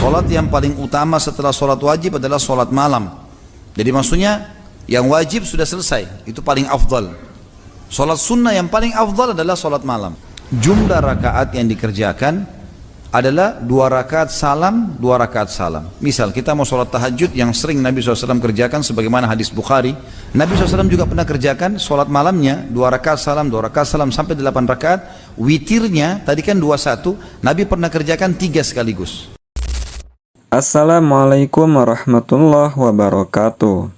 Solat yang paling utama setelah solat wajib adalah solat malam. Jadi maksudnya yang wajib sudah selesai, itu paling afdal. Solat sunnah yang paling afdal adalah solat malam. Jumlah rakaat yang dikerjakan adalah 2 rakaat salam, 2 rakaat salam. Misal kita mau solat tahajud yang sering Nabi SAW kerjakan sebagaimana hadis Bukhari. Nabi SAW juga pernah kerjakan solat malamnya 2 rakaat salam, 2 rakaat salam sampai 8 rakaat. Witirnya tadi kan 21, Nabi pernah kerjakan 3 sekaligus. Assalamualaikum warahmatullahi wabarakatuh.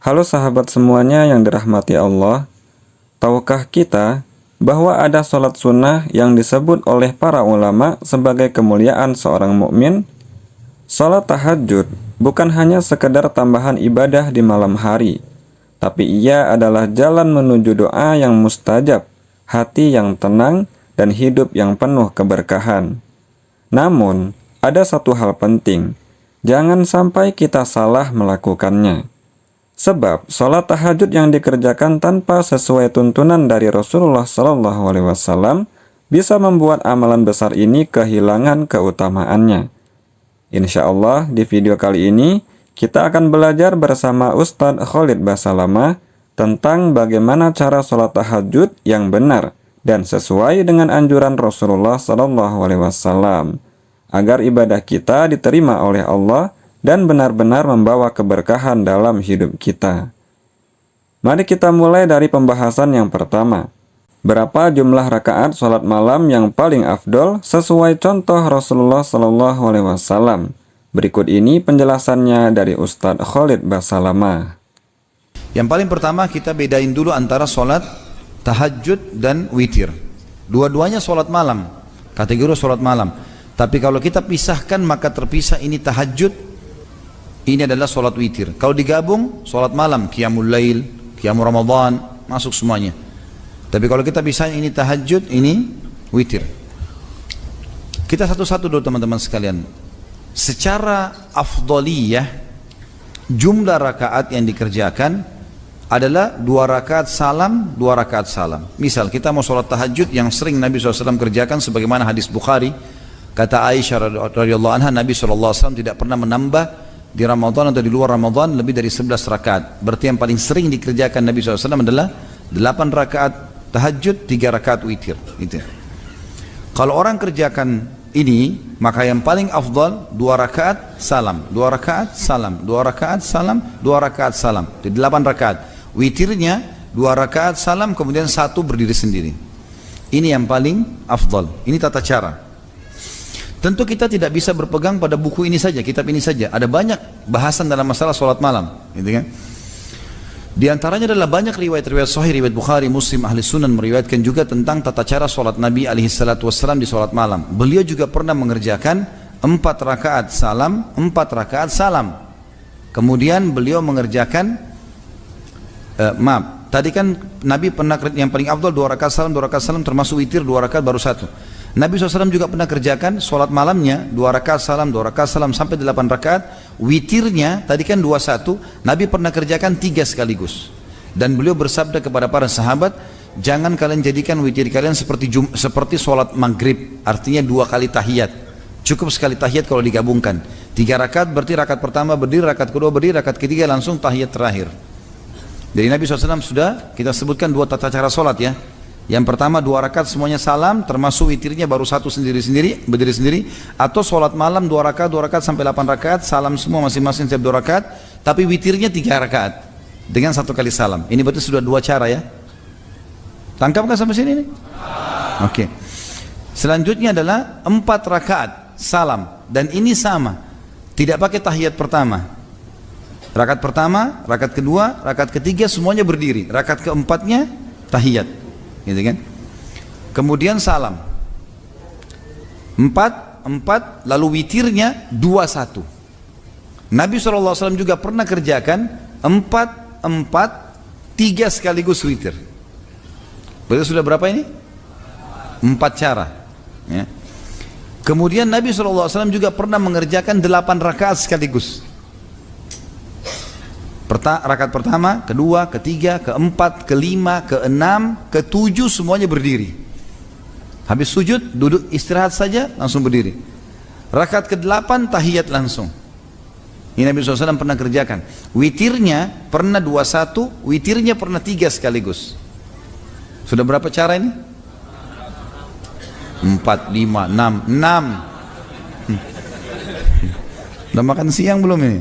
Halo sahabat semuanya yang dirahmati Allah. Tahukah kita bahwa ada sholat sunnah yang disebut oleh para ulama sebagai kemuliaan seorang mukmin? Sholat tahajud bukan hanya sekedar tambahan ibadah di malam hari, tapi ia adalah jalan menuju doa yang mustajab, hati yang tenang, dan hidup yang penuh keberkahan. Namun, ada satu hal penting, jangan sampai kita salah melakukannya. Sebab sholat tahajud yang dikerjakan tanpa sesuai tuntunan dari Rasulullah SAW bisa membuat amalan besar ini kehilangan keutamaannya. Insya Allah di video kali ini kita akan belajar bersama Ustadz Khalid Basalamah tentang bagaimana cara sholat tahajud yang benar dan sesuai dengan anjuran Rasulullah SAW, agar ibadah kita diterima oleh Allah dan benar-benar membawa keberkahan dalam hidup kita. Mari kita mulai dari pembahasan yang pertama. Berapa jumlah rakaat sholat malam yang paling afdol sesuai contoh Rasulullah SAW? Berikut ini penjelasannya dari Ustadz Khalid Basalamah. Yang paling pertama kita bedain dulu antara sholat tahajud dan witir. Dua-duanya sholat malam, kategori sholat malam. Tapi kalau kita pisahkan maka terpisah, ini tahajud, ini adalah sholat witir. Kalau digabung, sholat malam, qiyamul lail, qiyamul ramadan, masuk semuanya. Tapi kalau kita pisah, ini tahajud, ini witir. Kita satu-satu dulu teman-teman sekalian. Secara afdaliyah, jumlah rakaat yang dikerjakan adalah 2 rakaat salam, 2 rakaat salam. Misal kita mau sholat tahajud yang sering Nabi SAW kerjakan sebagaimana hadis Bukhari. Kata Aisyah radhiyallahu anha, Nabi SAW tidak pernah menambah di Ramadan atau di luar Ramadan lebih dari 11 rakaat. Berarti yang paling sering dikerjakan Nabi SAW adalah 8 rakaat tahajud, 3 rakaat witir. Gitu. Kalau orang kerjakan ini, maka yang paling afdal 2 rakaat salam, 2 rakaat salam, 2 rakaat salam, 2 rakaat salam. Jadi 8 rakaat. Witirnya 2 rakaat salam, kemudian 1 berdiri sendiri. Ini yang paling afdal. Ini tata cara. Tentu kita tidak bisa berpegang pada buku ini saja, kitab ini saja. Ada banyak bahasan dalam masalah sholat malam, gitu kan? Di antaranya adalah banyak riwayat-riwayat sahih, riwayat Bukhari, Muslim, Ahli Sunan meriwayatkan juga tentang tata cara sholat Nabi SAW di sholat malam. Beliau juga pernah mengerjakan 4 rakaat salam, 4 rakaat salam. Kemudian beliau mengerjakan, tadi kan Nabi pernah yang paling afdal 2 rakaat salam termasuk witir 2 rakaat baru 1. Nabi SAW juga pernah kerjakan sholat malamnya 2 rakaat salam sampai 8 rakaat. Witirnya tadi kan 21, Nabi pernah kerjakan 3 sekaligus. Dan beliau bersabda kepada para sahabat, jangan kalian jadikan witir kalian seperti sholat maghrib, artinya 2 kali tahiyat. Cukup sekali tahiyat kalau digabungkan. 3 rakaat berarti rakaat pertama berdiri, rakaat kedua berdiri, rakaat ketiga langsung tahiyat terakhir. Jadi Nabi SAW sudah kita sebutkan 2 tata cara sholat ya. Yang pertama 2 rakaat semuanya salam, termasuk witirnya baru 1 sendiri-sendiri, berdiri sendiri. Atau sholat malam 2 rakaat sampai 8 rakaat, salam semua masing-masing setiap 2 rakaat, tapi witirnya 3 rakaat dengan 1 kali salam. Ini berarti sudah 2 cara ya. Tangkap kan sampai sini nih? Oke. Selanjutnya adalah 4 rakaat salam, dan ini sama, tidak pakai tahiyat pertama. Rakaat pertama, rakaat kedua, rakaat ketiga semuanya berdiri, rakaat keempatnya tahiyat. Gitu kan? Kemudian salam 4 lalu witirnya 2-1. Nabi SAW juga pernah kerjakan 4 3 sekaligus witir. Berarti sudah berapa ini? 4 cara ya. Kemudian Nabi SAW juga pernah mengerjakan 8 rakaat sekaligus. Rakaat pertama, kedua, ketiga, keempat, kelima, keenam, ketujuh semuanya berdiri. Habis sujud, duduk istirahat saja, langsung berdiri. Rakaat ke-8 tahiyat langsung. Ini Nabi SAW pernah kerjakan. Witirnya pernah 21, witirnya pernah 3 sekaligus. Sudah berapa cara ini? 4, 5, 6, 6. Udah makan siang belum ini?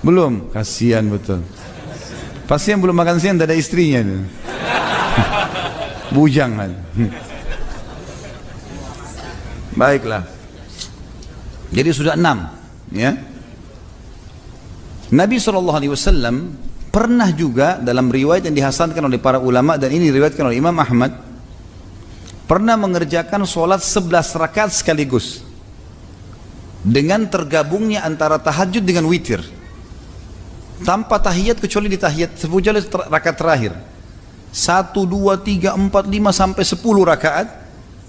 Belum, kasihan betul. Pasti yang belum makan siang tidak ada istrinya. Bujang kan. Baiklah. Jadi sudah 6, ya. Nabi SAW pernah juga dalam riwayat yang dihasankan oleh para ulama, dan ini diriwayatkan oleh Imam Ahmad, pernah mengerjakan sholat 11 rakaat sekaligus dengan tergabungnya antara tahajud dengan witir, tanpa tahiyat kecuali di tahiyat kecuali rakaat terakhir. 1, 2, 3, 4, 5 sampai 10 rakaat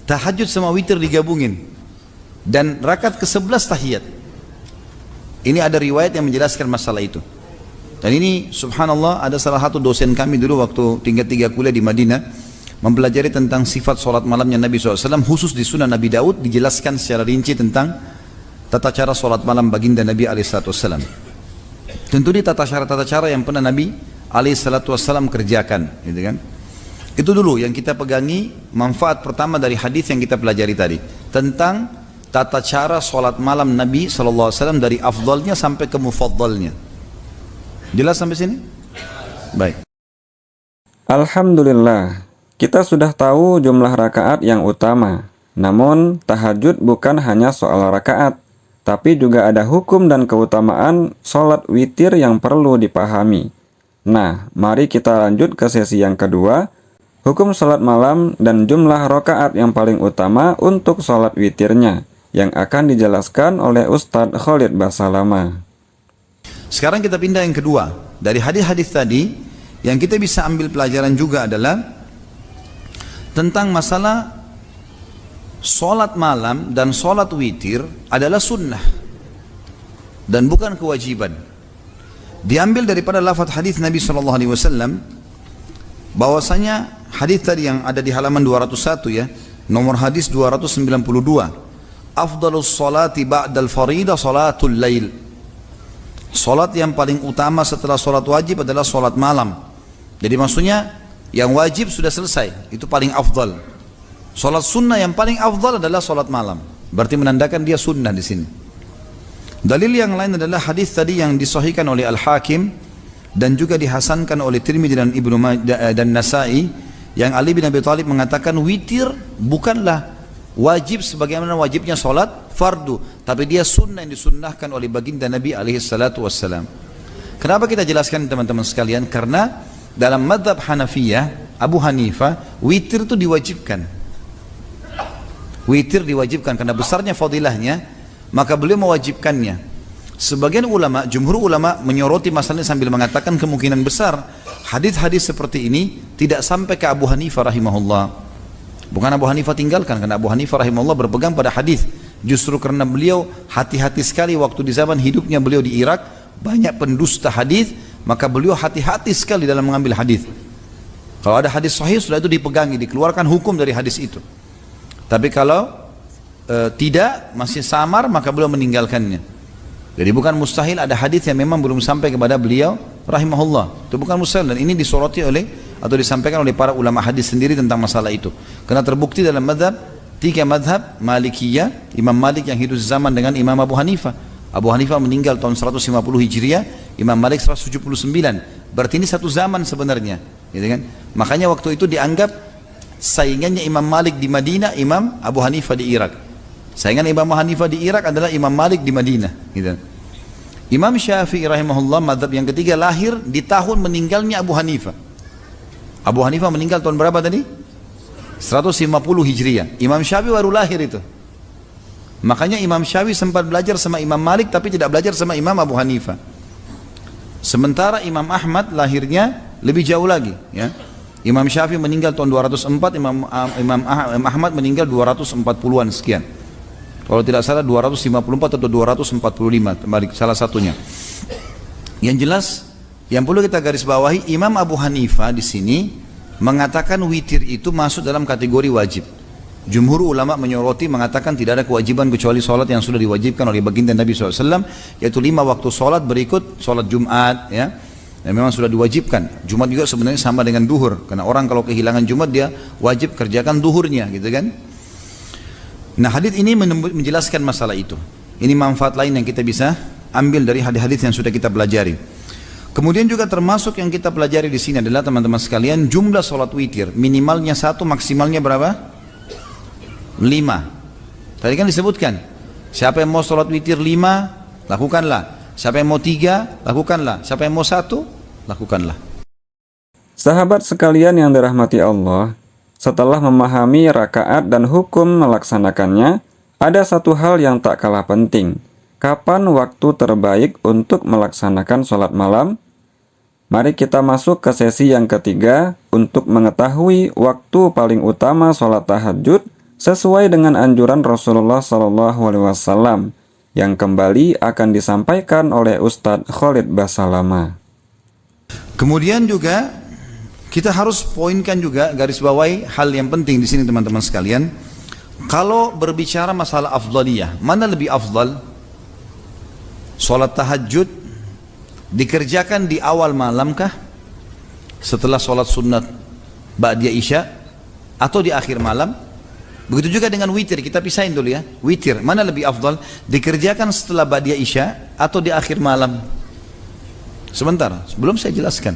tahajud sama witir digabungin, dan rakaat ke-11 tahiyat. Ini ada riwayat yang menjelaskan masalah itu. Dan ini subhanallah, ada salah satu dosen kami dulu waktu tingkat 3 kuliah di Madinah mempelajari tentang sifat sholat malamnya Nabi SAW, khusus di Sunan Nabi Daud dijelaskan secara rinci tentang tata cara sholat malam baginda Nabi SAW. Tentu ini tata cara yang pernah Nabi SAW kerjakan, gitu kan? Itu dulu yang kita pegangi, manfaat pertama dari hadis yang kita pelajari tadi tentang tata cara sholat malam Nabi SAW dari afdalnya sampai ke mufaddalnya. Jelas sampai sini? Baik. Alhamdulillah, kita sudah tahu jumlah rakaat yang utama. Namun tahajud bukan hanya soal rakaat, tapi juga ada hukum dan keutamaan sholat witir yang perlu dipahami. Nah, mari kita lanjut ke sesi yang kedua, hukum sholat malam dan jumlah rakaat yang paling utama untuk sholat witirnya, yang akan dijelaskan oleh Ustadz Khalid Basalamah. Sekarang kita pindah yang kedua. Dari hadis-hadis tadi, yang kita bisa ambil pelajaran juga adalah tentang masalah sholat malam dan sholat witir adalah sunnah dan bukan kewajiban. Diambil daripada lafaz hadis Nabi SAW, bahwasanya hadis tadi yang ada di halaman 201, ya, nomor hadis 292. Afdalus salati ba'dal faridah salatul lail. Salat yang paling utama setelah salat wajib adalah salat malam. Jadi maksudnya yang wajib sudah selesai, itu paling afdal. Salat sunnah yang paling afdal adalah salat malam. Berarti menandakan dia sunnah di sini. Dalil yang lain adalah hadis tadi yang disahihkan oleh Al-Hakim dan juga dihasankan oleh Tirmidzi dan Ibnu Majah dan Nasa'i, yang Ali bin Abi Thalib mengatakan witir bukanlah wajib sebagaimana wajibnya solat fardu, tapi dia sunnah yang disunnahkan oleh baginda Nabi SAW. Kenapa kita jelaskan teman-teman sekalian? Karena dalam madhab Hanafiyah, Abu Hanifah, witir itu diwajibkan. Witir diwajibkan karena besarnya fadilahnya, maka beliau mewajibkannya. Sebagian ulama, jumhur ulama menyoroti masalahnya sambil mengatakan kemungkinan besar hadis-hadis seperti ini tidak sampai ke Abu Hanifah rahimahullah. Bukan Abu Hanifah tinggalkan, karena Abu Hanifah rahimahullah berpegang pada hadis. Justru karena beliau hati-hati sekali waktu di zaman hidupnya beliau di Irak, banyak pendusta hadis, maka beliau hati-hati sekali dalam mengambil hadis. Kalau ada hadis sahih sudah itu dipegangi, dikeluarkan hukum dari hadis itu. Tapi kalau tidak, masih samar, maka beliau meninggalkannya. Jadi bukan mustahil ada hadis yang memang belum sampai kepada beliau rahimahullah. Itu bukan mustahil, dan ini disoroti oleh atau disampaikan oleh para ulama hadis sendiri tentang masalah itu. Karena terbukti dalam madhab, 3 madhab Malikiyah, Imam Malik yang hidup zaman dengan Imam Abu Hanifah. Abu Hanifah meninggal tahun 150 Hijriah, Imam Malik 179. Berarti ini satu zaman sebenarnya, gitu kan? Makanya waktu itu dianggap saingannya Imam Malik di Madinah, Imam Abu Hanifah di Irak. Saingan Imam Abu Hanifah di Irak adalah Imam Malik di Madinah, gitu. Imam Syafi'i rahimahullah, madhab yang ketiga, lahir di tahun meninggalnya Abu Hanifah. Abu Hanifah meninggal tahun berapa tadi? 150 Hijriah. Imam Syafi'i baru lahir itu. Makanya Imam Syafi'i sempat belajar sama Imam Malik tapi tidak belajar sama Imam Abu Hanifah. Sementara Imam Ahmad lahirnya lebih jauh lagi, ya. Imam Syafi'i meninggal tahun 204, Imam Ahmad meninggal 240-an sekian. Kalau tidak salah 254 atau 245, salah satunya. Yang jelas, yang perlu kita garis bawahi, Imam Abu Hanifah di sini mengatakan witir itu masuk dalam kategori wajib. Jumhur ulama menyoroti mengatakan tidak ada kewajiban kecuali sholat yang sudah diwajibkan oleh baginda Nabi SAW, yaitu 5 waktu sholat berikut sholat Jumat, ya. Dan memang sudah diwajibkan. Jumat juga sebenarnya sama dengan duhur, karena orang kalau kehilangan Jumat dia wajib kerjakan duhurnya, gitu kan. Nah, hadis ini menjelaskan masalah itu. Ini manfaat lain yang kita bisa ambil dari hadis-hadis yang sudah kita pelajari. Kemudian juga termasuk yang kita pelajari di sini adalah teman-teman sekalian, jumlah sholat witir minimalnya 1, maksimalnya berapa? 5. Tadi kan disebutkan, siapa yang mau sholat witir 5, lakukanlah. Siapa yang mau 3, lakukanlah. Siapa yang mau 1, lakukanlah. Sahabat sekalian yang dirahmati Allah, setelah memahami rakaat dan hukum melaksanakannya, ada satu hal yang tak kalah penting. Kapan waktu terbaik untuk melaksanakan sholat malam? Mari kita masuk ke sesi yang ketiga untuk mengetahui waktu paling utama sholat tahajud sesuai dengan anjuran Rasulullah SAW yang kembali akan disampaikan oleh Ustadz Khalid Basalama. Kemudian juga kita harus poinkan juga, garis bawahi hal yang penting di sini teman-teman sekalian. Kalau berbicara masalah afdaliyah, mana lebih afdal? Sholat tahajud dikerjakan di awal malamkah? Setelah sholat sunat ba'diyah isya? Atau di akhir malam? Begitu juga dengan witir, kita pisahin dulu ya. Witir, mana lebih afdal? Dikerjakan setelah ba'diyah isya atau di akhir malam? Sebentar, belum saya jelaskan.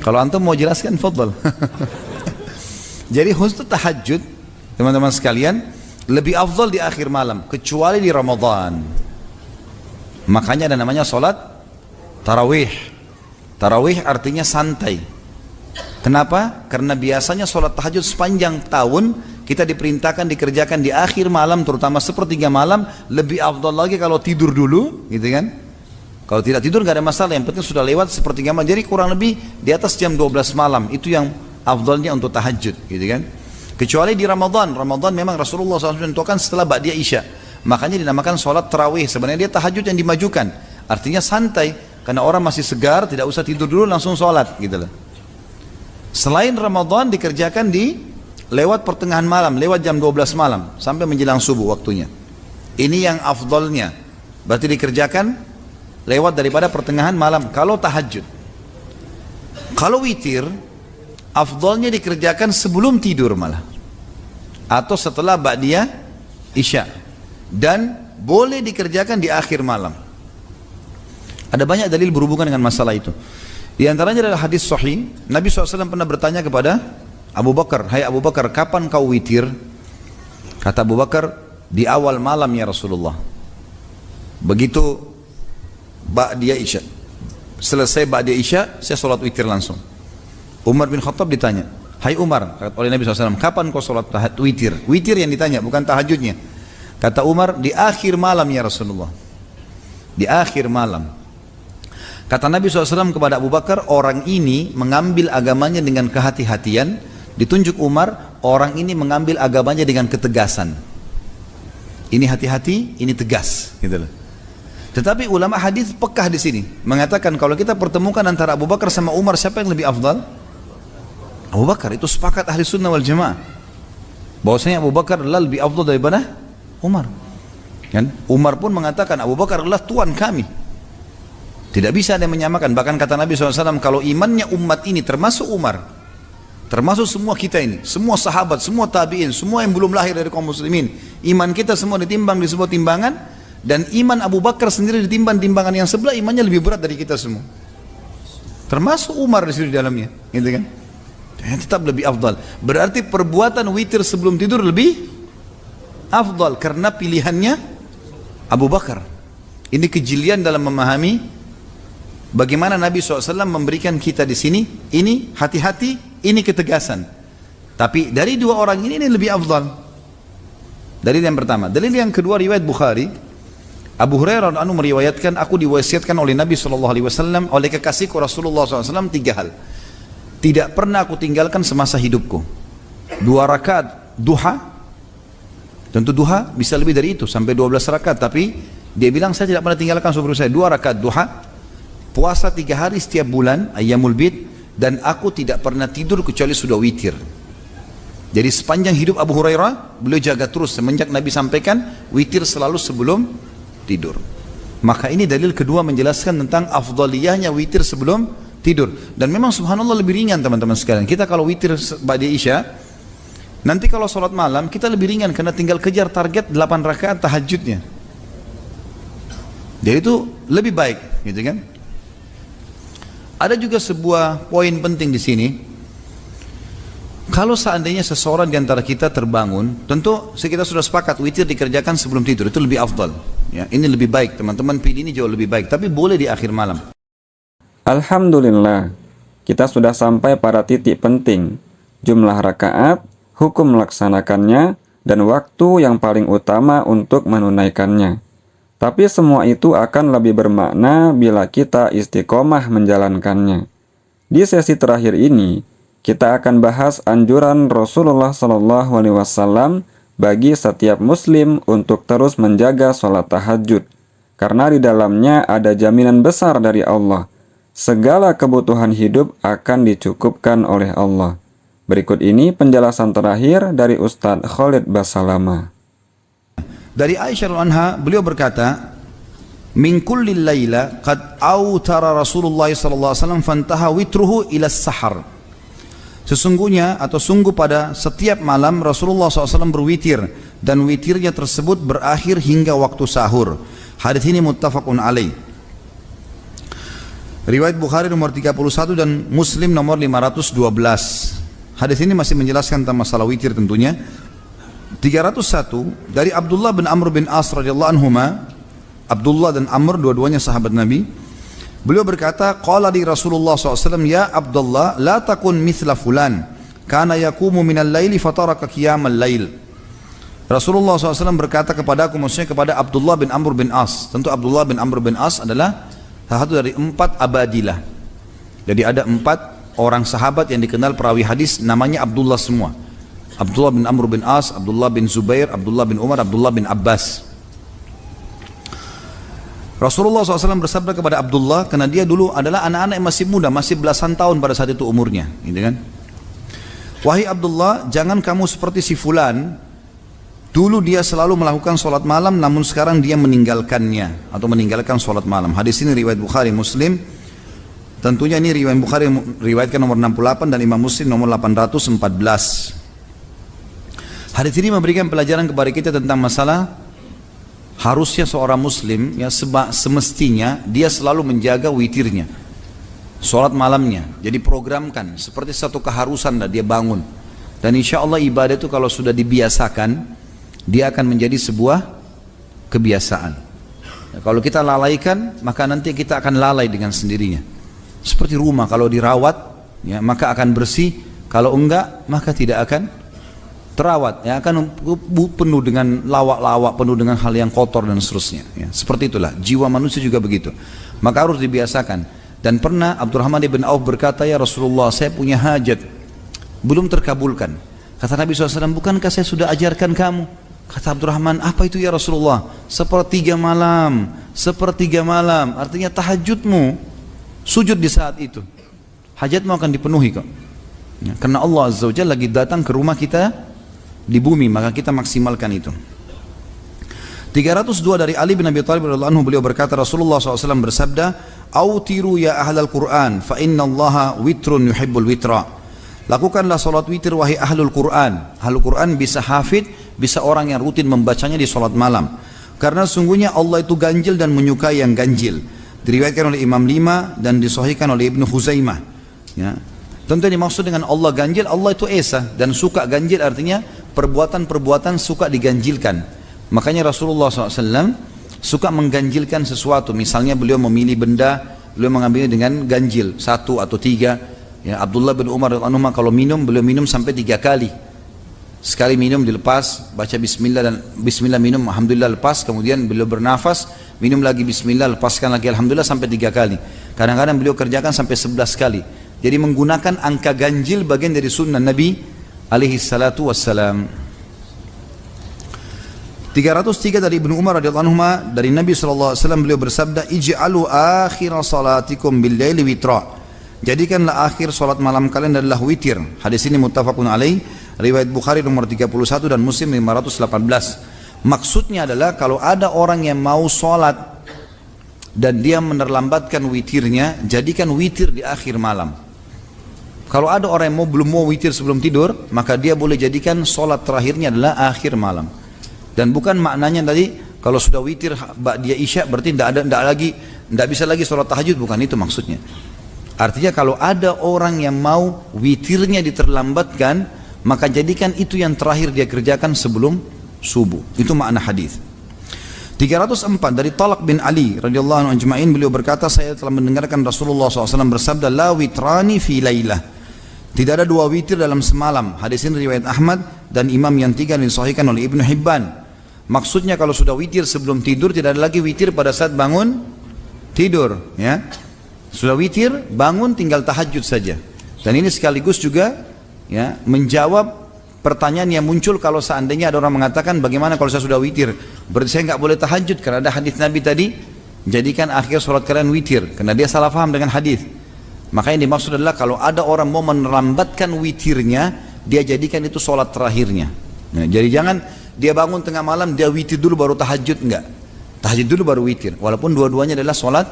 Kalau antum mau jelaskan, fadhal. Jadi khusus tahajud, teman-teman sekalian, lebih afdal di akhir malam, kecuali di Ramadan. Makanya ada namanya sholat tarawih. Tarawih artinya santai. Kenapa? Karena biasanya sholat tahajud sepanjang tahun kita diperintahkan dikerjakan di akhir malam, terutama sepertiga malam. Lebih afdal lagi kalau tidur dulu, gitu kan? Kalau tidak tidur gak ada masalah, yang penting sudah lewat sepertiga malam. Jadi kurang lebih di atas jam 12 malam, itu yang afdalnya untuk tahajud, gitu kan? Kecuali di Ramadan. Ramadan memang Rasulullah SAW menentukan setelah ba'diyah isya. Makanya dinamakan sholat tarawih. Sebenarnya dia tahajud yang dimajukan. Artinya santai, karena orang masih segar, tidak usah tidur dulu langsung sholat, gitu loh. Selain Ramadan dikerjakan di lewat pertengahan malam, lewat jam 12 malam sampai menjelang subuh waktunya. Ini yang afdalnya. Berarti dikerjakan lewat daripada pertengahan malam kalau tahajud. Kalau witir, afdalnya dikerjakan sebelum tidur malah, atau setelah ba'diyah isya, dan boleh dikerjakan di akhir malam. Ada banyak dalil berhubungan dengan masalah itu. Di antaranya adalah hadis sahih, Nabi SAW pernah bertanya kepada Abu Bakar, "Hai Abu Bakar, kapan kau witir?" Kata Abu Bakar, "Di awal malam ya Rasulullah." Begitu ba'diyah isya, selesai ba'diyah isya, saya sholat witir langsung. Umar bin Khattab ditanya, "Hai Umar," kata oleh Nabi SAW, "kapan kau sholat witir?" Witir yang ditanya, bukan tahajudnya. Kata Umar, "Di akhir malam ya Rasulullah." Di akhir malam. Kata Nabi SAW kepada Abu Bakar, orang ini mengambil agamanya dengan kehati-hatian. Ditunjuk Umar, orang ini mengambil agamanya dengan ketegasan. Ini hati-hati, ini tegas, gitu loh. Tetapi ulama hadis pekah di sini mengatakan kalau kita pertemukan antara Abu Bakar sama Umar, siapa yang lebih afdal? Abu Bakar. Itu sepakat ahli sunnah wal jamaah bahwasanya Abu Bakar adalah lebih afdal daripada Umar. Kan? Umar pun mengatakan Abu Bakar adalah tuan kami. Tidak bisa ada yang menyamakan. Bahkan kata Nabi SAW, kalau imannya umat ini termasuk Umar, termasuk semua kita ini, semua sahabat, semua tabi'in, semua yang belum lahir dari kaum muslimin, iman kita semua ditimbang di sebuah timbangan, dan iman Abu Bakar sendiri ditimbang timbangan yang sebelah, imannya lebih berat dari kita semua. Termasuk Umar di situ di dalamnya, gitu kan? Dan tetap lebih afdal. Berarti perbuatan witir sebelum tidur lebih afdal karena pilihannya Abu Bakar. Ini kejelian dalam memahami bagaimana Nabi SAW memberikan kita di sini. Ini hati-hati, ini ketegasan. Tapi dari dua orang ini lebih afdal. Dalil yang pertama. Dalil yang kedua, riwayat Bukhari. Abu Hurairah radhiyallahu anhu meriwayatkan, aku diwasiatkan oleh Nabi SAW, oleh kekasihku Rasulullah SAW, 3 hal. Tidak pernah aku tinggalkan semasa hidupku. 2 rakaat duha. Tentu duha bisa lebih dari itu, sampai 12 rakaat. Tapi dia bilang, saya tidak pernah tinggalkan sebelum saya 2 rakaat duha. Puasa 3 hari setiap bulan, ayyamul bid, dan aku tidak pernah tidur kecuali sudah witir. Jadi sepanjang hidup Abu Hurairah, beliau jaga terus semenjak Nabi sampaikan witir selalu sebelum tidur. Maka ini dalil kedua menjelaskan tentang afdaliyahnya witir sebelum tidur. Dan memang subhanallah lebih ringan teman-teman sekalian. Kita kalau witir ba'da Isya, nanti kalau sholat malam kita lebih ringan karena tinggal kejar target 8 rakaat tahajudnya. Jadi itu lebih baik, gitu kan? Ada juga sebuah poin penting di sini. Kalau seandainya seseorang di antara kita terbangun, tentu kita sudah sepakat witir dikerjakan sebelum tidur, itu lebih afdal. Ya, ini lebih baik, teman-teman pilih ini jauh lebih baik, tapi boleh di akhir malam. Alhamdulillah, kita sudah sampai pada titik penting, jumlah rakaat, hukum melaksanakannya, dan waktu yang paling utama untuk menunaikannya. Tapi semua itu akan lebih bermakna bila kita istiqomah menjalankannya. Di sesi terakhir ini, kita akan bahas anjuran Rasulullah SAW bagi setiap muslim untuk terus menjaga sholat tahajud. Karena di dalamnya ada jaminan besar dari Allah. Segala kebutuhan hidup akan dicukupkan oleh Allah. Berikut ini penjelasan terakhir dari Ustadz Khalid Basalama. Dari Aisyah anha, beliau berkata, "Min kulli laila qad autara Rasulullah sallallahu alaihi wasallam fantaha witruhu ila sahar." Sesungguhnya atau sungguh pada setiap malam Rasulullah SAW berwitir dan witirnya tersebut berakhir hingga waktu sahur. Hadis ini muttafaqun alaih. Riwayat Bukhari nomor 31 dan Muslim nomor 512. Hadis ini masih menjelaskan tentang masalah witir tentunya. 301 dari Abdullah bin Amr bin As radhiyallahu anhuma. Abdullah dan Amr dua-duanya sahabat Nabi. Beliau berkata, qala di Rasulullah SAW, ya Abdullah, la takun mithla fulan, kana yakumu minal laili fataraka qiyamal lail. Rasulullah SAW berkata kepadaku, maksudnya kepada Abdullah bin Amr bin As. Tentu Abdullah bin Amr bin As adalah salah satu dari 4 abadilah. Jadi ada 4 orang sahabat yang dikenal perawi hadis, namanya Abdullah semua. Abdullah bin Amr bin As, Abdullah bin Zubair, Abdullah bin Umar, Abdullah bin Abbas. Rasulullah SAW bersabda kepada Abdullah, karena dia dulu adalah anak-anak yang masih muda, masih belasan tahun pada saat itu umurnya, gitu kan? Wahai Abdullah, jangan kamu seperti si fulan. Dulu dia selalu melakukan sholat malam, namun sekarang dia meninggalkannya atau meninggalkan sholat malam. Hadis ini riwayat Bukhari Muslim. Tentunya ini riwayat Bukhari riwayatkan nomor 68 dan Imam Muslim nomor 814. Hadis ini memberikan pelajaran kepada kita tentang masalah harusnya seorang muslim ya semestinya dia selalu menjaga witirnya, sholat malamnya. Jadi programkan seperti satu keharusan lah dia bangun. Dan insya Allah ibadah itu kalau sudah dibiasakan, dia akan menjadi sebuah kebiasaan. Ya, kalau kita lalaikan, maka nanti kita akan lalai dengan sendirinya. Seperti rumah kalau dirawat, ya, maka akan bersih. Kalau enggak, maka tidak akan terawat, ya, akan penuh dengan lawak-lawak, penuh dengan hal yang kotor dan seterusnya, ya. Seperti itulah jiwa manusia juga begitu, maka harus dibiasakan. Dan pernah Abdurrahman ibn Auf berkata, ya Rasulullah, saya punya hajat belum terkabulkan. Kata Nabi SAW, bukankah saya sudah ajarkan kamu? Kata Abdurrahman, apa itu ya Rasulullah? Sepertiga malam, artinya tahajudmu, sujud di saat itu, hajatmu akan dipenuhi kok, ya, karena Allah Azza wa Jalla lagi datang ke rumah kita di bumi, maka kita maksimalkan itu. 302 dari Ali bin Abi Thalib radhiyallahu anhu, beliau berkata, Rasulullah SAW bersabda, "Autiru ya ahlal Qur'an, fa inna Allaha witrun yuhibbul witra." Lakukanlah salat witir wahai ahlul Qur'an. Ahlul Qur'an bisa hafid, bisa orang yang rutin membacanya di salat malam. Karena sungguhnya Allah itu ganjil dan menyukai yang ganjil. Diriwayatkan oleh Imam 5 dan disahihkan oleh Ibnu Huzaimah. Ya. Tentu yang dimaksud dengan Allah ganjil, Allah itu esa, dan suka ganjil artinya perbuatan-perbuatan suka diganjilkan. Makanya Rasulullah SAW suka mengganjilkan sesuatu. Misalnya beliau memilih benda, beliau mengambilnya dengan ganjil 1 atau 3. Ya, Abdullah bin Umar kalau minum, beliau minum sampai 3 kali. Sekali minum dilepas, baca bismillah dan bismillah minum, alhamdulillah lepas, kemudian beliau bernafas, minum lagi bismillah, lepaskan lagi alhamdulillah sampai 3 kali. Kadang-kadang beliau kerjakan sampai 11 kali. Jadi menggunakan angka ganjil bagian dari sunnah Nabi alaihi salatu wassalam. 303 dari Ibnu Umar radhiyallahu anhu, dari Nabi SAW beliau bersabda, ij'alu akhir salatikum bil laili witra. Jadikanlah akhir salat malam kalian adalah witir. Hadis ini muttafaqun alaih. riwayat Bukhari nomor 31 dan Muslim 518. Maksudnya adalah kalau ada orang yang mau sholat dan dia menerlambatkan witirnya, jadikan witir di akhir malam. Kalau ada orang yang belum mau witir sebelum tidur, maka dia boleh jadikan sholat terakhirnya adalah akhir malam. Dan bukan maknanya tadi kalau sudah witir dia isya berarti tidak bisa lagi sholat tahajud, bukan itu maksudnya. Artinya kalau ada orang yang mau witirnya diterlambatkan, maka jadikan itu yang terakhir dia kerjakan sebelum subuh. Itu makna hadis. 304 dari Talaq bin Ali radhiyallahu anhu ajma'in, beliau berkata, saya telah mendengarkan Rasulullah SAW bersabda, la witrani fi lailah, tidak ada dua witir dalam semalam. Hadis ini riwayat Ahmad dan imam yang tiga disahihkan oleh Ibnu Hibban. Maksudnya kalau sudah witir sebelum tidur, tidak ada lagi witir pada saat bangun tidur, ya. Sudah witir, bangun tinggal tahajud saja. Dan ini sekaligus juga ya menjawab pertanyaan yang muncul kalau seandainya ada orang mengatakan, bagaimana kalau saya sudah witir? Berarti saya nggak boleh tahajud, karena ada hadis Nabi tadi, jadikan akhir sholat kalian witir, karena dia salah faham dengan hadis. Maka yang dimaksud adalah kalau ada orang mau melambatkan witirnya, dia jadikan itu sholat terakhirnya. Nah, jadi jangan dia bangun tengah malam, dia witir dulu baru tahajud, enggak. Tahajud dulu baru witir, walaupun dua-duanya adalah sholat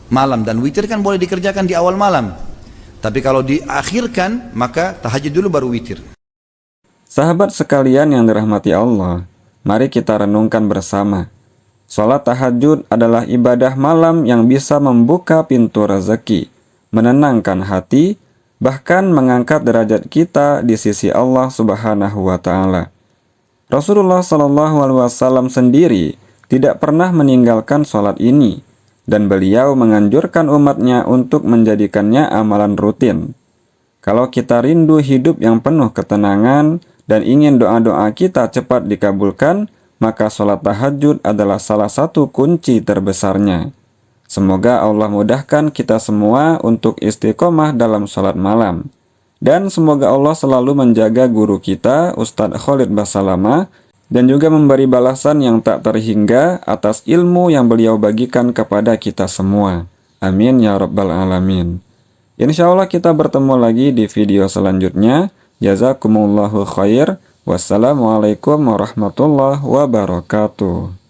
malam. Dan witir kan boleh dikerjakan di awal malam, tapi kalau diakhirkan maka tahajud dulu baru witir. Sahabat sekalian yang dirahmati Allah, mari kita renungkan bersama. Sholat tahajud adalah ibadah malam yang bisa membuka pintu rezeki, menenangkan hati, bahkan mengangkat derajat kita di sisi Allah Subhanahu wa Ta'ala. Rasulullah SAW sendiri tidak pernah meninggalkan sholat ini, dan beliau menganjurkan umatnya untuk menjadikannya amalan rutin. Kalau kita rindu hidup yang penuh ketenangan dan ingin doa-doa kita cepat dikabulkan, maka sholat tahajud adalah salah satu kunci terbesarnya. Semoga Allah mudahkan kita semua untuk istiqomah dalam sholat malam. Dan semoga Allah selalu menjaga guru kita, Ustadz Khalid Basalamah, dan juga memberi balasan yang tak terhingga atas ilmu yang beliau bagikan kepada kita semua. Amin ya rabbal alamin. Insya Allah kita bertemu lagi di video selanjutnya. Jazakumullahu khair. Wassalamualaikum warahmatullahi wabarakatuh.